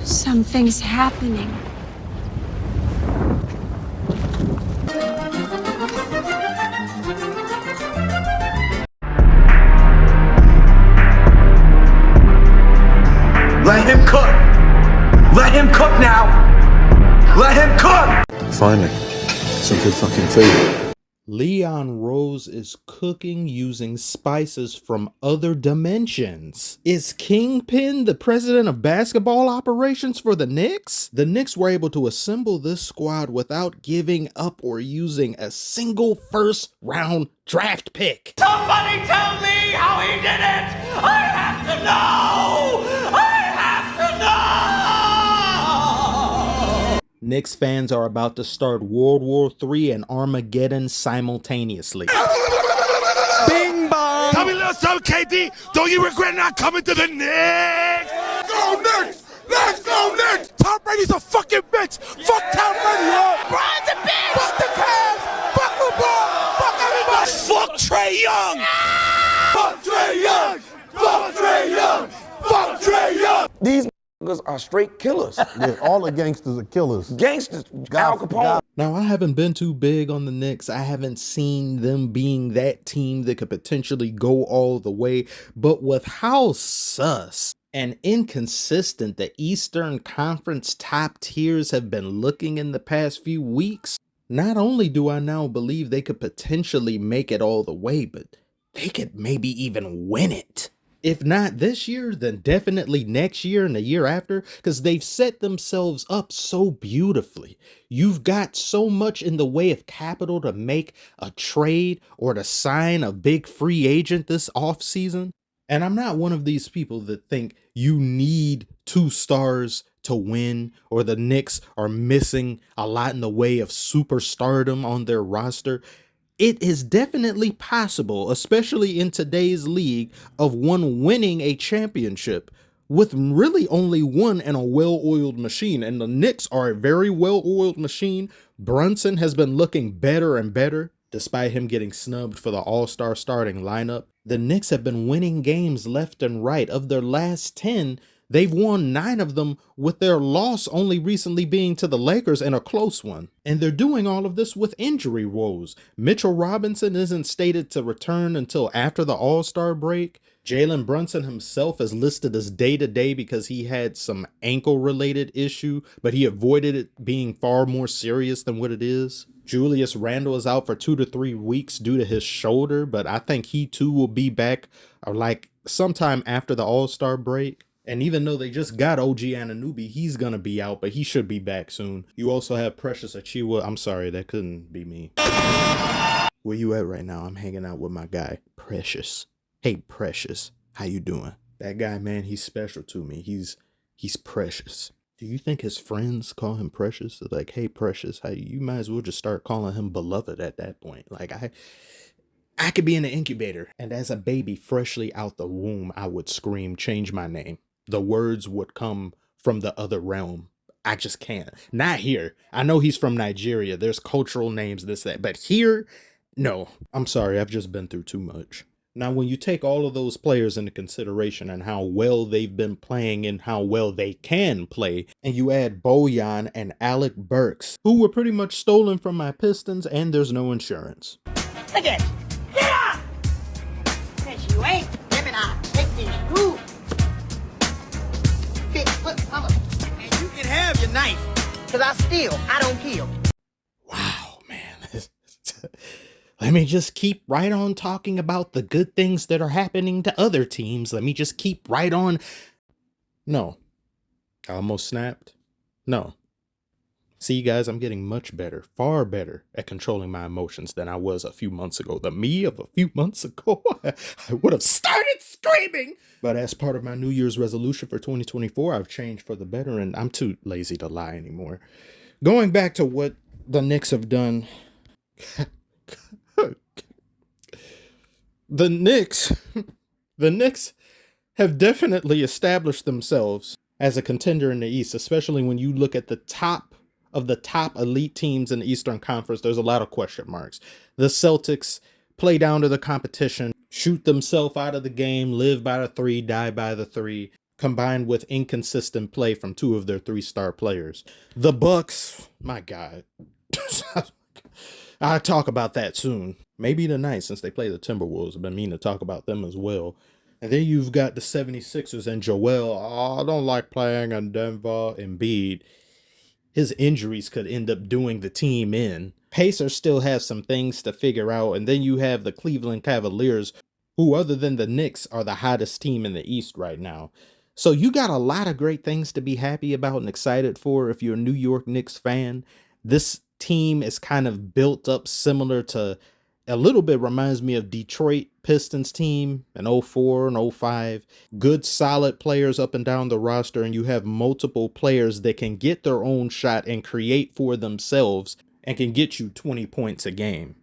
Something's happening. Let him cook! Let him cook now! Let him cook! Finally, some good fucking food. Leon Rose is cooking using spices from other dimensions. Is Kingpin the president of basketball operations for the Knicks? The Knicks were able to assemble this squad without giving up or using a single first-round draft pick. Somebody tell me how he did it! I have to know! I have to know! Knicks fans are about to start World War III and Armageddon simultaneously. Bing bong! Tell me a little something, KD. Don't you regret not coming to the Knicks? Go Knicks! Let's go Knicks! Tom Brady's a fucking bitch. Fuck Tom Brady, yo. Brian's a bitch. Fuck the Cavs. Fuck LeBron. Fuck everybody. Fuck Trae Young. Fuck Trae Young. Fuck Trae Young. Fuck Trae Young. These motherfuckers are straight killers. Yeah, all the gangsters are killers. Gangsters. Al Capone. Now, I haven't been too big on the Knicks. I haven't seen them being that team that could potentially go all the way. But with how sus and inconsistent the Eastern Conference top tiers have been looking in the past few weeks, not only do I now believe they could potentially make it all the way, but they could maybe even win it. If not this year, then definitely next year and the year after, because they've set themselves up so beautifully. You've got so much in the way of capital to make a trade or to sign a big free agent this offseason. And I'm not one of these people that think you need two stars to win, or the Knicks are missing a lot in the way of superstardom on their roster. It is definitely possible, especially in today's league, of one winning a championship with really only one and a well-oiled machine. And the Knicks are a very well-oiled machine. Brunson has been looking better and better, despite him getting snubbed for the All-Star starting lineup. The Knicks have been winning games left and right. Of their last 10, they've won 9 of them, with their loss only recently being to the Lakers and a close one. And they're doing all of this with injury woes. Mitchell Robinson isn't stated to return until after the All-Star break. Jalen Brunson himself is listed as day-to-day because he had some ankle-related issue, but he avoided it being far more serious than what it is. Julius Randle is out for 2 to 3 weeks due to his shoulder, but I think he too will be back like sometime after the All-Star break. And even though they just got OG Anunoby, he's going to be out, but he should be back soon. You also have Precious Achiuwa. I'm sorry, that couldn't be me. Where you at right now? I'm hanging out with my guy, Precious. Hey, Precious, how you doing? That guy, man, he's special to me. He's precious. Do you think his friends call him Precious? Like, hey, Precious, how you might as well just start calling him Beloved at that point. Like, I could be in the incubator, and as a baby freshly out the womb, I would scream, change my name. The words would come from the other realm. I just can't. Not here. I know he's from Nigeria. There's cultural names, this, that. But here, no. I'm sorry. I've just been through too much. Now, when you take all of those players into consideration and how well they've been playing and how well they can play, and you add Bojan and Alec Burks, who were pretty much stolen from my Pistons, and there's no insurance. Look at you. Get up! Cause you ain't giving out. Take these rules. Big foot mama. And you can have your knife. Cause I don't kill. Wow, man. Let me just keep right on talking about the good things that are happening to other teams. Let me just keep right on. No. I almost snapped. No. See, you guys, I'm getting much better, far better at controlling my emotions than I was a few months ago. The me of a few months ago, I would have started screaming. But as part of my New Year's resolution for 2024, I've changed for the better, and I'm too lazy to lie anymore. Going back to what the Knicks have done. The Knicks have definitely established themselves as a contender in the East, especially when you look at the top of the top elite teams in the Eastern Conference. There's a lot of question marks. The Celtics play down to the competition, shoot themselves out of the game, live by the 3, die by the 3. combined with inconsistent play from 2 of their 3-star players. The Bucks, my God. I'll talk about that soon. Maybe tonight, since they play the Timberwolves. I've been meaning to talk about them as well. And then you've got the 76ers and Joel. Oh, I don't like playing in Denver. Embiid. His injuries could end up doing the team in. Pacers still have some things to figure out. And then you have the Cleveland Cavaliers, who other than the Knicks are the hottest team in the East right now. So you got a lot of great things to be happy about and excited for if you're a New York Knicks fan. This team is kind of built up similar to, a little bit reminds me of Detroit Pistons team in 04 and 05. Good, solid players up and down the roster, and you have multiple players that can get their own shot and create for themselves and can get you 20 points a game.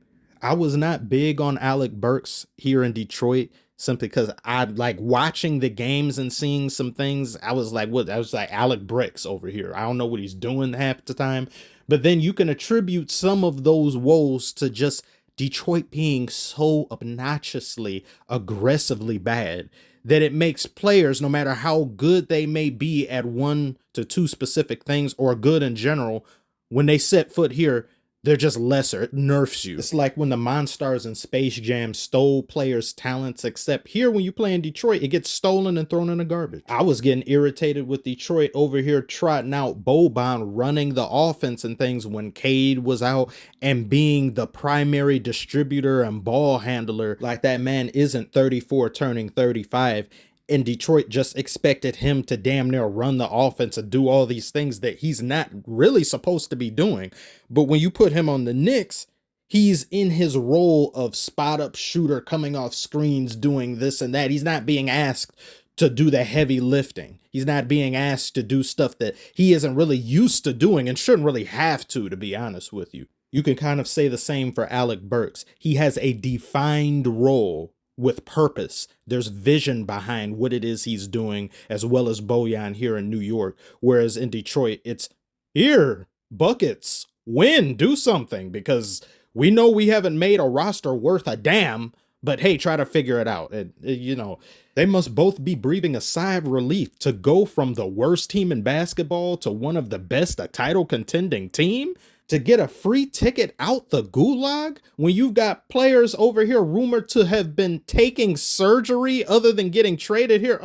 I was not big on Alec Burks here in Detroit simply because I like watching the games and seeing some things. I was like, what? I was like Alec Bricks over here. I don't know what he's doing half the time. But then you can attribute some of those woes to just Detroit being so obnoxiously, aggressively bad that it makes players, no matter how good they may be at 1 to 2 specific things or good in general, when they set foot here, they're just lesser. It nerfs you. It's like when the Monstars in Space Jam stole players' talents, except here when you play in Detroit, it gets stolen and thrown in the garbage. I was getting irritated with Detroit over here trotting out Bojan running the offense and things when Cade was out and being the primary distributor and ball handler. Like that man isn't 34 turning 35. And Detroit just expected him to damn near run the offense and do all these things that he's not really supposed to be doing. But when you put him on the Knicks, he's in his role of spot up shooter coming off screens, doing this and that. He's not being asked to do the heavy lifting. He's not being asked to do stuff that he isn't really used to doing and shouldn't really have to be honest with you. You can kind of say the same for Alec Burks. He has a defined role with purpose. There's vision behind what it is he's doing, as well as Bojan here in New York. Whereas in Detroit, it's here, buckets, win, do something, because we know we haven't made a roster worth a damn, but hey, try to figure it out. They must both be breathing a sigh of relief to go from the worst team in basketball to one of the best, a title contending team. To get a free ticket out the gulag when you've got players over here rumored to have been taking surgery other than getting traded here.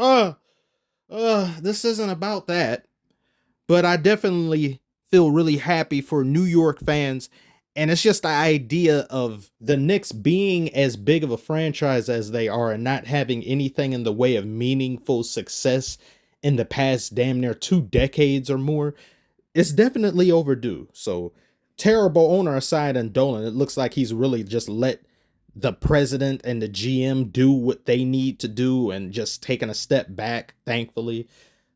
This isn't about that. But I definitely feel really happy for New York fans. And it's just the idea of the Knicks being as big of a franchise as they are and not having anything in the way of meaningful success in the past damn near 2 decades or more. It's definitely overdue. So terrible owner aside and Dolan, it looks like he's really just let the president and the GM do what they need to do and just taking a step back, thankfully.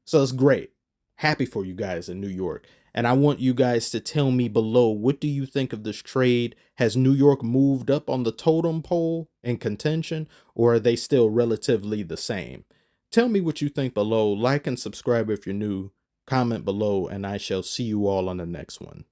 So it's great. Happy for you guys in New York. And I want you guys to tell me below, what do you think of this trade? Has New York moved up on the totem pole in contention, or are they still relatively the same? Tell me what you think below. Like and subscribe if you're new. Comment below, and I shall see you all on the next one.